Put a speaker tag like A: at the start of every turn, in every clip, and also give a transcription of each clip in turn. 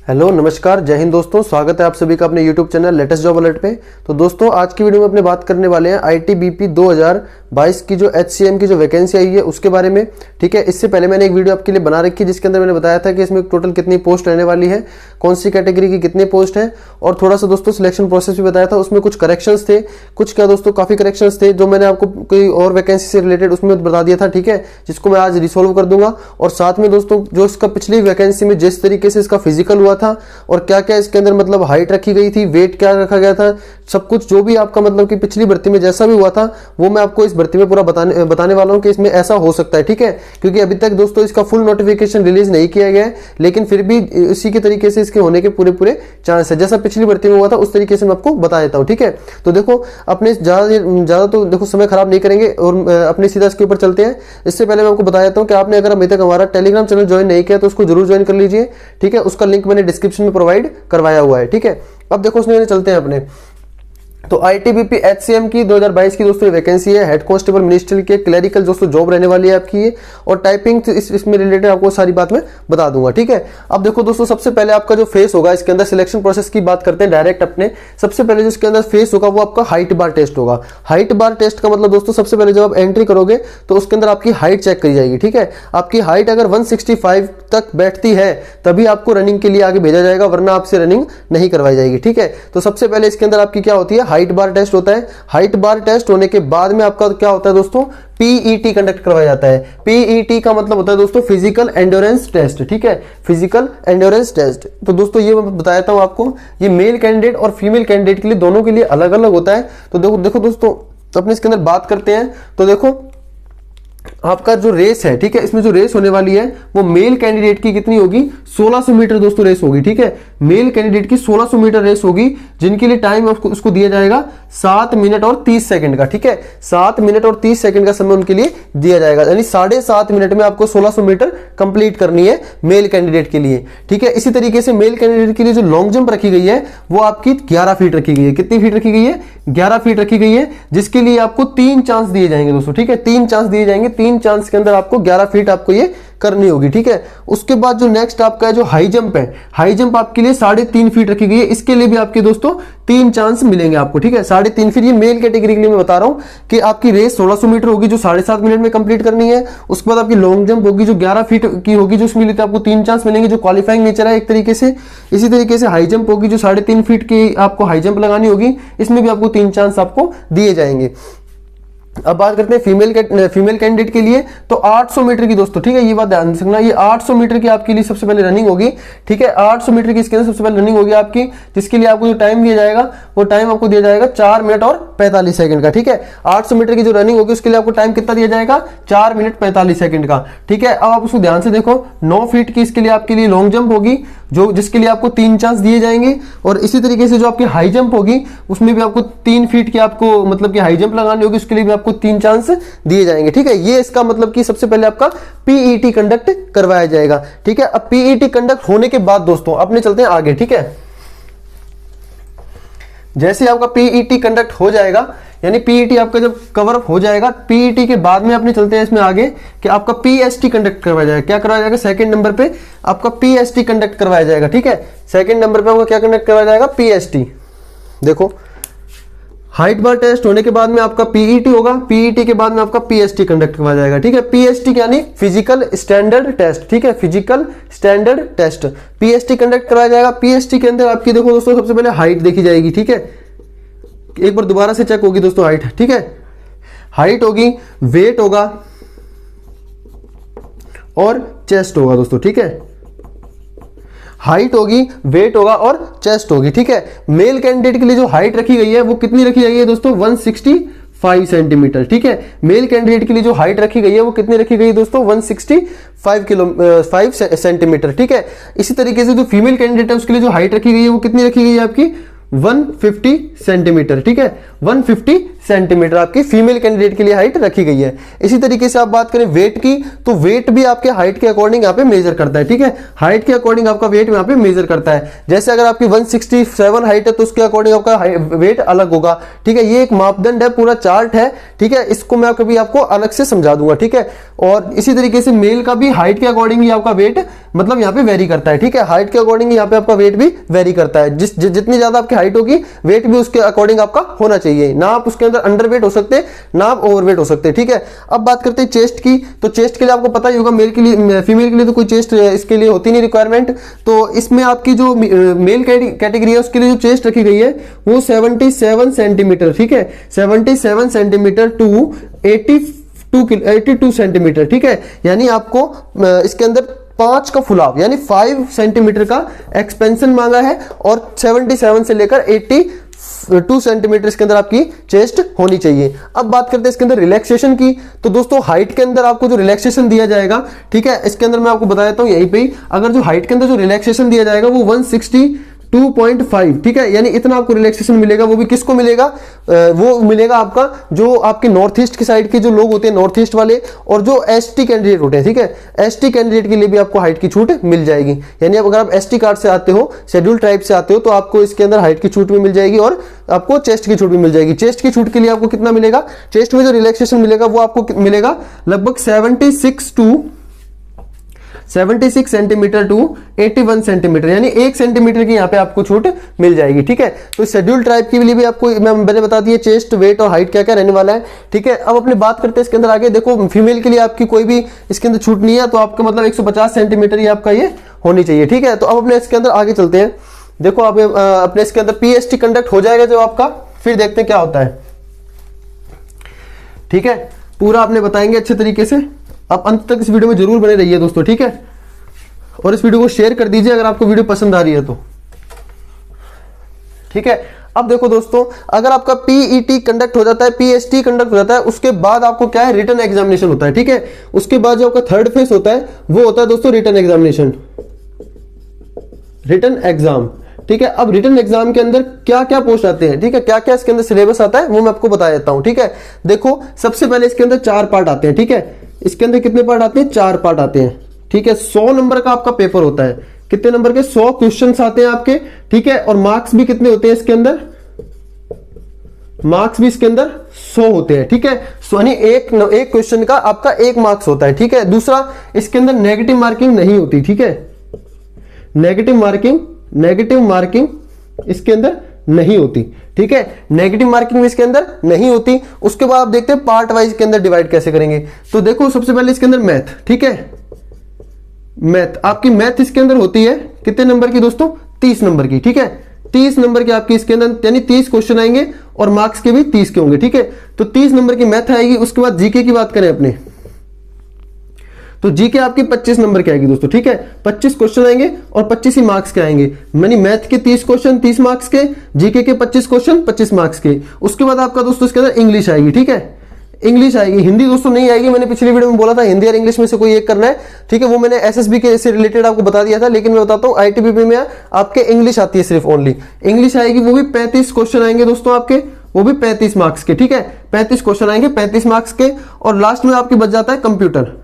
A: Hello नमस्कार, जय हिंद दोस्तों। स्वागत है आप सभी का अपने YouTube channel latest job alert पे। तो दोस्तों आज की वीडियो में अपने बात करने वाले हैं आईटीबीपी 2022 की जो एचसीएम की जो वैकेंसी आई है उसके बारे में। ठीक है, इससे पहले मैंने एक वीडियो आपके लिए बना रखी है जिसके अंदर मैंने बताया था कि इसमें टोटल कितनी पोस्ट रहने वाली है, कौन सी कैटेगरी की कितनी पोस्ट है, और थोड़ा सा दोस्तों सिलेक्शन प्रोसेस भी बताया था। उसमें कुछ करेक्शंस थे, कुछ क्या दोस्तों काफी करेक्शंस थे जो मैंने आपको कोई और वैकेंसी से रिलेटेड उसमें बता दिया था। ठीक है, जिसको मैं आज रिसोल्व कर दूंगा। और साथ में दोस्तों जो इसका पिछली वैकेंसी में जिस तरीके से इसका फिजिकल हुआ था और क्या क्या इसके अंदर मतलब हाइट रखी गई थी, वेट क्या रखा गया था, सब कुछ जो भी आपका मतलब कि पिछली भर्ती में जैसा भी हुआ था वो मैं आपको इस भर्ती में पूरा बताने वाला हूं कि इसमें ऐसा हो सकता है। ठीक है, क्योंकि अभी तक दोस्तों इसका फुल नोटिफिकेशन रिलीज नहीं किया गया है, लेकिन फिर भी इसी के तरीके से इसके होने के पूरे चांस है। जैसा पिछली भर्ती में हुआ था उस तरीके से मैं आपको बता देता हूं। ठीक है, तो देखो अपने ज्यादा तो देखो समय खराब नहीं करेंगे और अपने सीधा इसके ऊपर चलते हैं। इससे पहले मैं आपको बता देता हूं कि आपने अगर अभी तक हमारा टेलीग्राम चैनल ज्वाइन नहीं किया तो उसको जरूर ज्वाइन कर लीजिए। ठीक है, उसका लिंक मैंने डिस्क्रिप्शन में प्रोवाइड करवाया हुआ है। ठीक है, अब देखो उसमें चलते हैं अपने। तो आईटीबीपी एचसीएम की 2022 की दोस्तों वैकेंसी है, हेड कांस्टेबल मिनिस्ट्रियल के क्लरिकल दोस्तों जॉब रहने वाली है आपकी ये, और टाइपिंग इसमें रिलेटेड आपको सारी बात मैं बता दूंगा। ठीक है, अब देखो दोस्तों सबसे पहले आपका जो फेस होगा इसके अंदर सिलेक्शन प्रोसेस की बात करते हैं डायरेक्ट अपने। सबसे पहले जो इसके अंदर फेस होगा वो आपका हाइट बार टेस्ट होगा। हाइट बार टेस्ट का मतलब दोस्तों सबसे पहले जब आप एंट्री करोगे तो उसके अंदर आपकी हाइट चेक करी जाएगी। ठीक है, आपकी हाइट अगर 165 तक बैठती है तभी आपको रनिंग के लिए आगे भेजा जाएगा, वरना आपसे रनिंग नहीं करवाई जाएगी। ठीक है, तो सबसे पहले इसके अंदर आपकी क्या होती है, हाइट बार टेस्ट होता है। हाइट बार टेस्ट होने के बाद में आपका क्या होता है दोस्तों, पीईटी कंडक्ट करवाया जाता है। पीईटी का मतलब होता है दोस्तों फिजिकल एंड्योरेंस टेस्ट। ठीक है, फिजिकल एंड्योरेंस टेस्ट। तो दोस्तों ये मैं बताता हूं आपको, ये मेल कैंडिडेट और फीमेल कैंडिडेट के लिए दोनों के लिए अलग अलग होता है। तो देखो दोस्तों, तो अपने इसके अंदर बात करते हैं। तो देखो आपका जो रेस है, ठीक है, इसमें जो रेस होने वाली है वो मेल कैंडिडेट की कितनी होगी, 1600 मीटर दोस्तों रेस होगी। ठीक है, मेल कैंडिडेट की 1600 मीटर रेस होगी, जिनके लिए टाइम उसको दिया जाएगा 7 मिनट और 30 सेकंड का। ठीक है, 7 मिनट और 30 सेकंड का समय उनके लिए दिया जाएगा, यानी 7.5 मिनट में आपको 1600 मीटर कंप्लीट करनी है मेल कैंडिडेट के लिए। ठीक है, इसी तरीके से मेल कैंडिडेट के लिए जो लॉन्ग जंप रखी गई है वो आपकी 11 फीट रखी गई है। कितनी फीट रखी गई है, 11 फीट रखी गई है, जिसके लिए आपको 3 चांस दिए जाएंगे दोस्तों। ठीक है, 3 चांस दिए जाएंगे, 3 चांस के अंदर आपको 11 फीट आपको ये करनी होगी। ठीक है, उसके बाद जो नेक्स्ट आपका जो हाई जंप है, हाई जंप आपके लिए 3.5 फीट रखी गई है। इसके लिए भी आपके दोस्तों 3 चांस मिलेंगे आपको। ठीक है, 3.5 फीट, ये मेल कैटेगरी के लिए मैं बता रहा हूं कि आपकी रेस 1600 मीटर होगी जो 7.5 मिनट में कंप्लीट करनी है। उसके बाद आपकी लॉन्ग जंप होगी जो 11 फीट की होगी, जो उसमें लिए आपको 3 चांस मिलेंगे, जो क्वालिफाइंग नेचर है एक तरीके से। इसी तरीके से हाई जंप होगी जो 3.5 फीट की आपको हाई जंप लगानी होगी, इसमें भी आपको 3 चांस आपको दिए जाएंगे। अब बात करते हैं फीमेल कैंडिडेट के लिए। तो 800 मीटर की दोस्तों, ठीक है, ये बात ध्यान रखना, ये 800 मीटर की आपके लिए सबसे पहले रनिंग होगी। ठीक है, 800 मीटर की इसके अंदर सबसे पहले रनिंग होगी आपकी, जिसके लिए आपको जो टाइम दिया जाएगा वो टाइम आपको दिया जाएगा 4 मिनट और 45 सेकंड का। ठीक है, 800 मीटर की जो रनिंग होगी उसके लिए आपको टाइम कितना दिया जाएगा, 4 मिनट 45 सेकंड का। ठीक है, अब आप उसको ध्यान से देखो, 9 फीट की इसके लिए आपके लिए लॉन्ग जंप होगी, जो जिसके लिए आपको 3 चांस दिए जाएंगे। और इसी तरीके से जो आपकी हाई जंप होगी उसमें भी आपको 3 फीट की आपको मतलब कि हाई जंप लगानी होगी, उसके लिए भी आपको 3 चांस दिए जाएंगे। ठीक है, ये इसका मतलब कि सबसे पहले आपका पीईटी कंडक्ट करवाया जाएगा। ठीक है, अब पीईटी कंडक्ट होने के बाद दोस्तों अपने चलते हैं आगे। ठीक है, जैसे आपका पीईटी कंडक्ट हो जाएगा, यानी पीईटी आपका जब कवर अप हो जाएगा, पीईटी के बाद में अपने चलते हैं इसमें आगे कि आपका पीएसटी कंडक्ट करवाया जाएगा। क्या करवाया जाएगा, सेकंड नंबर पे आपका पीएसटी कंडक्ट करवाया जाएगा। ठीक है, सेकंड नंबर पे आपका क्या कंडक्ट करवाया जाएगा, पीएसटी। देखो हाइट बार टेस्ट होने के बाद में आपका पीईटी होगा, पीईटी के बाद में आपका पीएसटी कंडक्ट करवाया जाएगा। ठीक है, पीएसटी यानी फिजिकल स्टैंडर्ड टेस्ट। ठीक है, physical standard test, PST conduct करवाया जाएगा। पीएसटी के अंदर आपकी देखो दोस्तों सबसे पहले हाइट देखी जाएगी। ठीक है, एक बार दोबारा से चेक होगी दोस्तों हाइट। ठीक है, हाइट होगी, वेट होगा और चेस्ट होगा दोस्तों। ठीक है, हाइट होगी, वेट होगा और चेस्ट होगी। ठीक है, मेल कैंडिडेट के लिए जो हाइट रखी गई है वो कितनी रखी गई है दोस्तों, 165 सेंटीमीटर। ठीक है, मेल कैंडिडेट के लिए जो हाइट रखी गई है वो कितनी रखी गई है दोस्तों, 165 सेंटीमीटर। ठीक है, इसी तरीके से जो फीमेल कैंडिडेट है उसके लिए जो हाइट रखी गई है वो कितनी रखी गई है आपकी, 150 सेंटीमीटर। ठीक है, 150 सेंटीमीटर आपकी फीमेल कैंडिडेट के लिए हाइट रखी गई है। इसी तरीके से आप बात करें वेट की, तो वेट भी आपके हाइट के अकॉर्डिंग यहाँ पे मेजर करता है, ठीक है। हाइट के अकॉर्डिंग आपका वेट यहाँ पे मेजर करता है। जैसे अगर आपकी 167 हाइट है तो उसके अकॉर्डिंग आपका वेट अलग होगा, ठीक है। ये एक मापदंड है, पूरा चार्ट है, ठीक है। इसको मैं कभी आपको अलग से समझा दूंगा, ठीक है। और इसी तरीके से मेल का भी हाइट के अकॉर्डिंग ही आपका वेट मतलब यहाँ पे वेरी करता है, ठीक है। हाइट के अकॉर्डिंग यहाँ पे आपका वेट भी वेरी करता है। जितनी ज्यादा आपकी हाइट होगी वेट भी उसके अकॉर्डिंग आपका होना चाहिए, ना आप उसके अंदर अंडर वेट हो सकते, ना आप ओवर वेट हो सकते, ठीक है। अब बात करते हैं चेस्ट की, तो चेस्ट के लिए आपको पता ही होगा, मेल के लिए, फीमेल के लिए तो कोई चेस्ट इसके लिए होती नहीं रिक्वायरमेंट। तो इसमें आपकी जो मेल कैटेगरी है उसके लिए जो चेस्ट रखी गई है वो 77 सेंटीमीटर, ठीक है। 77 सेंटीमीटर टू 82 सेंटीमीटर, ठीक है। यानी आपको इसके अंदर 5 का फुलाव यानी 5 सेंटीमीटर का एक्सपेंशन मांगा है, और 77 से लेकर 82 सेंटीमीटर इसके अंदर आपकी चेस्ट होनी चाहिए। अब बात करते हैं इसके अंदर रिलैक्सेशन की, तो दोस्तों हाइट के अंदर आपको जो रिलैक्सेशन दिया जाएगा, ठीक है, इसके अंदर मैं आपको बता देता हूं यहीं पे ही, अगर जो हाइट के अंदर जो रिलैक्सेशन दिया जाएगा वो 162.5, ठीक है। यानी इतना आपको रिलैक्सेशन मिलेगा। वो भी किसको मिलेगा? वो मिलेगा आपका जो आपके नॉर्थ ईस्ट की साइड के जो लोग होते हैं, नॉर्थ ईस्ट वाले, और जो एसटी कैंडिडेट होते हैं, ठीक है। एसटी कैंडिडेट के लिए भी आपको हाइट की छूट मिल जाएगी। यानी अब अगर आप एसटी कार्ड से आते हो, शेड्यूल ट्राइब से आते हो, तो आपको इसके अंदर हाइट की छूट भी मिल जाएगी और आपको चेस्ट की छूट भी मिल जाएगी। चेस्ट की छूट के लिए आपको कितना मिलेगा? चेस्ट में जो रिलैक्सेशन मिलेगा वो आपको मिलेगा लगभग 76 सेंटीमीटर टू 81 सेंटीमीटर, यानी 1 सेंटीमीटर की यहाँ पे आपको छूट मिल जाएगी, ठीक है। तो शेड्यूल ट्राइब के लिए भी आपको मैंने बता दिया चेस्ट, वेट और हाइट क्या क्या रहने वाला है, ठीक है। अब अपनी बात करते हैं इसके अंदर आगे। देखो फीमेल के लिए आपकी कोई भी इसके अंदर छूट नहीं है, तो आपका मतलब 150 सेंटीमीटर ही आपका ये होनी चाहिए, ठीक है। तो अब अपने इसके अंदर आगे चलते हैं। देखो आप अपने इसके अंदर पीएसटी कंडक्ट हो जाएगा जो आपका, फिर देखते हैं क्या होता है, ठीक है। पूरा आपने बताएंगे अच्छे तरीके से। आप अंत तक इस वीडियो में जरूर बने रहिए दोस्तों, ठीक है। और इस वीडियो को शेयर कर दीजिए अगर आपको वीडियो पसंद आ रही है तो, ठीक है। अब देखो दोस्तों, अगर आपका पीईटी कंडक्ट हो जाता है, पीएसटी कंडक्ट हो जाता है, उसके बाद आपको क्या है, रिटन एग्जामिनेशन होता है, ठीक है। उसके बाद जो आपका थर्ड फेज होता है वो होता है दोस्तों रिटन एग्जामिनेशन, रिटन एग्जाम, ठीक है। अब रिटन एग्जाम के अंदर क्या क्या पोस्ट आते हैं, ठीक है, क्या क्या इसके अंदर सिलेबस आता है वो मैं आपको बता देता हूं, ठीक है। देखो सबसे पहले इसके अंदर 4 पार्ट आते हैं, ठीक है। इसके अंदर कितने पार्ट आते हैं? 4 पार्ट आते हैं, ठीक है। 100 नंबर का आपका पेपर होता है। कितने नंबर के? 100 क्वेश्चंस आते हैं आपके, ठीक है। और मार्क्स भी कितने होते हैं इसके अंदर? मार्क्स भी इसके अंदर 100 होते हैं, ठीक है। यानी एक क्वेश्चन का आपका 1 मार्क्स होता है, ठीक है। दूसरा, इसके अंदर नेगेटिव मार्किंग नहीं होती, ठीक है। नेगेटिव मार्किंग इसके अंदर नहीं होती, ठीक है। नेगेटिव मार्किंग इसके अंदर नहीं होती। उसके बाद आप देखते हैं पार्ट वाइज के अंदर डिवाइड कैसे करेंगे। तो देखो सबसे पहले इसके अंदर मैथ, ठीक है। मैथ, आपकी मैथ इसके अंदर होती है कितने नंबर की दोस्तों? 30 नंबर की, ठीक है। 30 नंबर की आपकी इसके अंदर, यानी 30 क्वेश्चन आएंगे और मार्क्स के भी 30 के होंगे, ठीक है। तो 30 नंबर की मैथ आएगी। उसके बाद जीके की बात करें अपने, तो जीके आपकी 25 नंबर की आएगी दोस्तों, ठीक है। 25 क्वेश्चन आएंगे और 25 ही मार्क्स के आएंगे। यानी मैथ के 30 क्वेश्चन 30 मार्क्स के, जीके के 25 क्वेश्चन 25 मार्क्स के। उसके बाद आपका दोस्तों इसके अंदर इंग्लिश आएगी, ठीक है। इंग्लिश आएगी। हिंदी दोस्तों नहीं आएगी, मैंने पिछली वीडियो में बोला था हिंदी और इंग्लिश में से कोई एक करना है, ठीक है। वो मैंने एसएसबी के से रिलेटेड आपको बता दिया था, लेकिन मैं बताता हूँ आईटीबीपी में आपके इंग्लिश आती है सिर्फ ओनली इंग्लिश आएगी। वो भी 35 क्वेश्चन आएंगे दोस्तों आपके, वो भी 35 मार्क्स के, ठीक है। 35 क्वेश्चन आएंगे 35 मार्क्स के। और लास्ट में आपकी बच जाता है कंप्यूटर,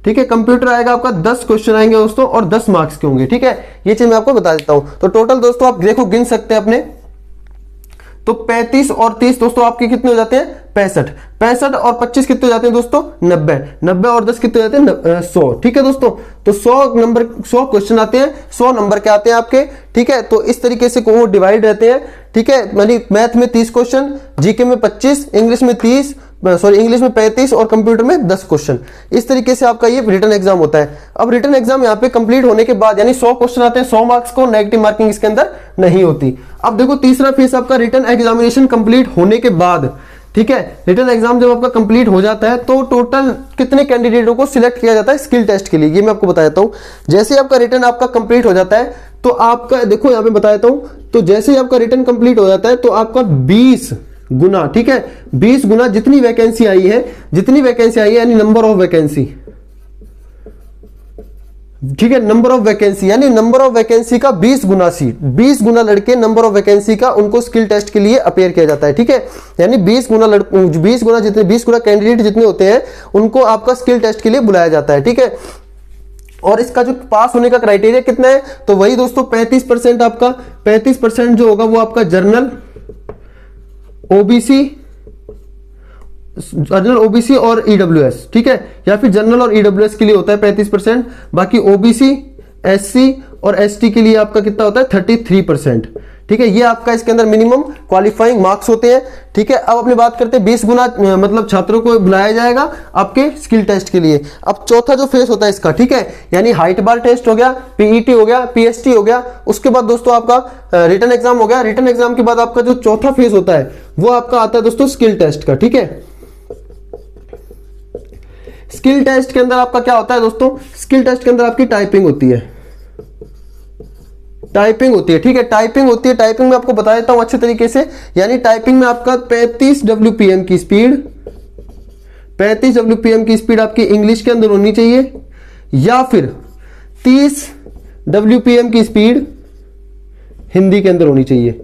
A: ठीक है। कंप्यूटर आएगा आपका 10 क्वेश्चन आएंगे दोस्तों और 10 मार्क्स के होंगे, ठीक है। ये चीज मैं आपको बता देता हूं। तो टोटल दोस्तों आप देखो गिन सकते हैं अपने, तो 35 और 30 दोस्तों आपके कितने हो जाते हैं? 65 और 25 कितने हो जाते हैं दोस्तों? 90 और 10 कितने हो जाते हैं? 100, ठीक है दोस्तों। तो 100 क्वेश्चन आते हैं, 100 नंबर के आते हैं आपके, ठीक है। तो इस तरीके से वो डिवाइड रहते हैं, ठीक है। यानी मैथ में 30 क्वेश्चन, जीके में 25, इंग्लिश में 35 और कंप्यूटर में 10 क्वेश्चन। इस तरीके से आपका ये रिटन एग्जाम होता है। अब रिटन एग्जाम यहाँ पे कंप्लीट होने के बाद, यानी 100 क्वेश्चन आते हैं 100 मार्क्स को, नेगेटिव मार्किंग इसके अंदर नहीं होती। अब देखो तीसरा फेज आपका रिटन एग्जामिनेशन कंप्लीट होने के बाद, ठीक है। रिटन एग्जाम जब आपका कंप्लीट हो जाता है तो टोटल कितने कैंडिडेटों को सिलेक्ट किया जाता है स्किल टेस्ट के लिए, ये मैं आपको बता देता हूं। जैसे आपका रिटन आपका कंप्लीट हो जाता है तो आपका देखो यहां पे बता देता हूं, तो जैसे ही आपका रिटन कंप्लीट हो जाता है तो आपका 20 गुना, ठीक है, 20 गुना जितनी वैकेंसी आई है यानी नंबर ऑफ वैकेंसी, ठीक है, नंबर ऑफ वैकेंसी यानी नंबर ऑफ वैकेंसी का 20 गुना सीट, 20 गुना लड़के नंबर ऑफ वैकेंसी का उनको स्किल टेस्ट के लिए अपेयर किया जाता है। ठीक है, यानी 20 गुना कैंडिडेट जितने होते हैं उनको आपका स्किल टेस्ट के लिए बुलाया जाता है। ठीक है, और इसका जो पास होने का क्राइटेरिया कितना है, तो वही दोस्तों 35% आपका 35% जो होगा वो आपका जनरल ओबीसी और ईडब्ल्यूएस। ठीक है, या फिर जनरल और ईडब्ल्यूएस के लिए होता है 35%, बाकी ओबीसी, एससी और एसटी के लिए आपका कितना होता है 33%। ठीक है, ये आपका इसके अंदर मिनिमम क्वालिफाइंग मार्क्स होते हैं। ठीक है, अब अपनी बात करते हैं 20 गुना मतलब छात्रों को बुलाया जाएगा आपके स्किल टेस्ट के लिए। अब चौथा जो फेस होता है इसका, ठीक है, यानी हाइट बार टेस्ट हो गया, पीईटी हो गया, पीएसटी हो गया, उसके बाद दोस्तों आपका रिटन एग्जाम हो गया। रिटन एग्जाम के बाद आपका जो चौथा फेस होता है वो आपका आता है दोस्तों स्किल टेस्ट का। ठीक है, स्किल टेस्ट के अंदर आपका क्या होता है दोस्तों, स्किल टेस्ट के अंदर आपकी टाइपिंग होती है, ठीक है, टाइपिंग होती है। टाइपिंग में आपको बता देता हूं अच्छे तरीके से, यानी टाइपिंग में आपका 35 WPM की स्पीड आपकी इंग्लिश के अंदर होनी चाहिए, या फिर 30 WPM की स्पीड हिंदी के अंदर होनी चाहिए।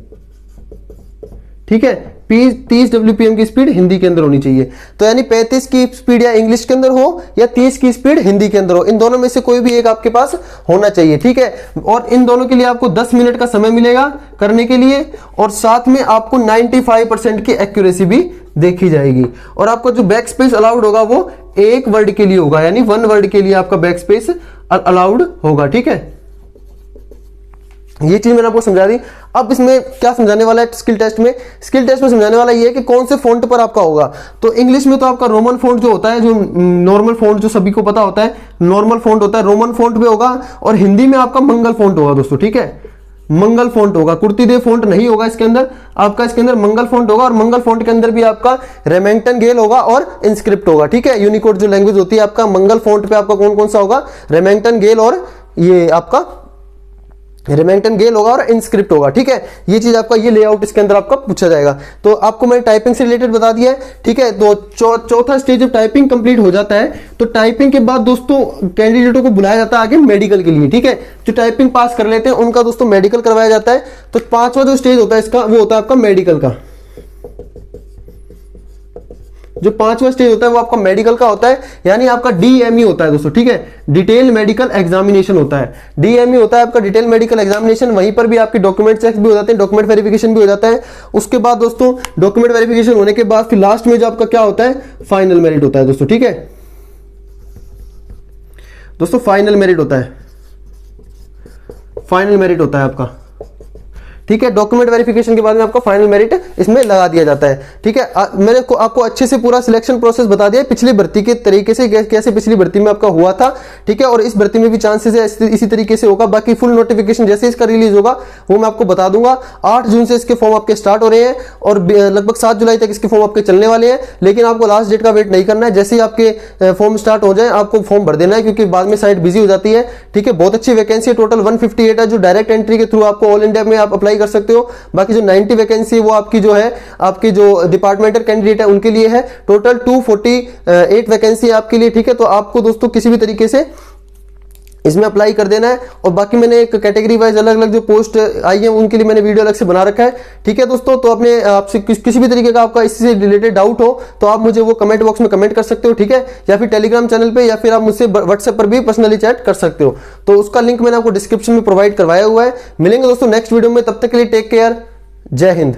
A: ठीक है, 30 WPM की स्पीड हिंदी के अंदर होनी चाहिए। तो यानी 35 की स्पीड या इंग्लिश के अंदर हो या 30 की स्पीड हिंदी के अंदर हो, इन दोनों में से कोई भी एक आपके पास होना चाहिए। ठीक है, और इन दोनों के लिए आपको 10 मिनट का समय मिलेगा करने के लिए, और साथ में आपको 95% की एक्यूरेसी भी देखी जाएगी। और आपको जो बैक स्पेस अलाउड होगा वो एक वर्ड के लिए होगा, यानी 1 वर्ड के लिए आपका बैक स्पेस अलाउड होगा। ठीक है, ये चीज मैंने आपको समझा दी। अब इसमें क्या समझाने वाला है स्किल टेस्ट में, स्किल टेस्ट में समझाने वाला ये है कि कौन से फॉन्ट पर आपका होगा। तो इंग्लिश में तो आपका रोमन फॉन्ट जो होता है, जो नॉर्मल फॉन्ट जो सभी को पता होता है, नॉर्मल फॉन्ट होता है, रोमन फॉन्ट पे होगा, और हिंदी में आपका मंगल फॉन्ट होगा दोस्तों। ठीक है, मंगल फॉन्ट होगा, कुर्तीदेव फॉन्ट नहीं होगा इसके अंदर, आपका इसके अंदर मंगल फॉन्ट होगा, और मंगल फॉन्ट के अंदर भी आपका रेमेंगटन गेल होगा और इंस्क्रिप्ट होगा। ठीक है, यूनिकोड जो लैंग्वेज होती है आपका मंगल फॉन्ट पे आपका कौन कौन सा होगा, रेमेंगटन गेल और ये आपका रेमेंगटन गेल होगा और इंस्क्रिप्ट होगा। ठीक है, ये चीज आपका ये लेआउट इसके अंदर आपका पूछा जाएगा। तो आपको मैंने टाइपिंग से रिलेटेड बता दिया है। ठीक है, तो चौथा स्टेज जब टाइपिंग कंप्लीट हो जाता है तो टाइपिंग के बाद दोस्तों कैंडिडेटों को बुलाया जाता है आगे मेडिकल के लिए। ठीक है, जो टाइपिंग पास कर लेते हैं उनका दोस्तों मेडिकल करवाया जाता है। तो पांचवा जो स्टेज होता है इसका वो होता है आपका मेडिकल का। जो पांचवा स्टेज होता है वो आपका मेडिकल का होता है, यानी आपका डीएमई होता है दोस्तों। ठीक है, डिटेल मेडिकल एग्जामिनेशन होता है, डीएमई होता है आपका डिटेल मेडिकल एग्जामिनेशन। वहीं पर भी आपके डॉक्यूमेंट चेक भी हो जाते हैं, डॉक्यूमेंट वेरिफिकेशन भी हो जाता है। उसके बाद दोस्तों डॉक्यूमेंट वेरिफिकेशन होने के बाद फिर लास्ट में जो आपका क्या होता है, फाइनल मेरिट होता है दोस्तों। ठीक है दोस्तों, फाइनल मेरिट होता है आपका। ठीक है, डॉक्यूमेंट वेरिफिकेशन के बाद में आपका फाइनल मेरिट इसमें लगा दिया जाता है। ठीक है, मैंने आपको अच्छे से पूरा सिलेक्शन प्रोसेस बता दिया पिछली भर्ती के तरीके से, कैसे पिछली भर्ती में आपका हुआ था। ठीक है, और इस भर्ती में भी चांसेस है इसी तरीके से होगा। बाकी फुल नोटिफिकेशन जैसे इसका रिलीज होगा वो मैं आपको बता दूंगा। 8 जून से इसके फॉर्म आपके स्टार्ट हो रहे हैं और लगभग 7 जुलाई तक इसके फॉर्म आपके चलने वाले हैं। लेकिन आपको लास्ट डेट का वेट नहीं करना है, जैसे ही आपके फॉर्म स्टार्ट हो जाए आपको फॉर्म भर देना है, क्योंकि बाद में साइट बिजी हो जाती है। ठीक है, बहुत अच्छी वैकेंसी है, टोटल 158 है, जो डायरेक्ट एंट्री के थ्रू आपको ऑल इंडिया में आप अप्लाई कर सकते हो। बाकी जो 90 वैकेंसी वो आपकी जो है आपकी जो डिपार्टमेंटल कैंडिडेट है उनके लिए है। टोटल 248 वैकेंसी है आपके लिए। ठीक है, तो आपको दोस्तों किसी भी तरीके से इसमें अप्लाई कर देना है। और बाकी मैंने एक कैटेगरी वाइज अलग अलग जो पोस्ट आई है उनके लिए मैंने वीडियो अलग से बना रखा है। ठीक है दोस्तों, तो अपने आपसे किसी भी तरीके का आपका इससे रिलेटेड डाउट हो तो आप मुझे वो कमेंट बॉक्स में कमेंट कर सकते हो। ठीक है, या फिर टेलीग्राम चैनल पे, या फिर आप मुझसे व्हाट्सएप पर भी पर्सनली चैट कर सकते हो। तो उसका लिंक मैंने आपको डिस्क्रिप्शन में प्रोवाइड करवाया हुआ है। मिलेंगे दोस्तों नेक्स्ट वीडियो में, तब तक के लिए टेक केयर, जय हिंद।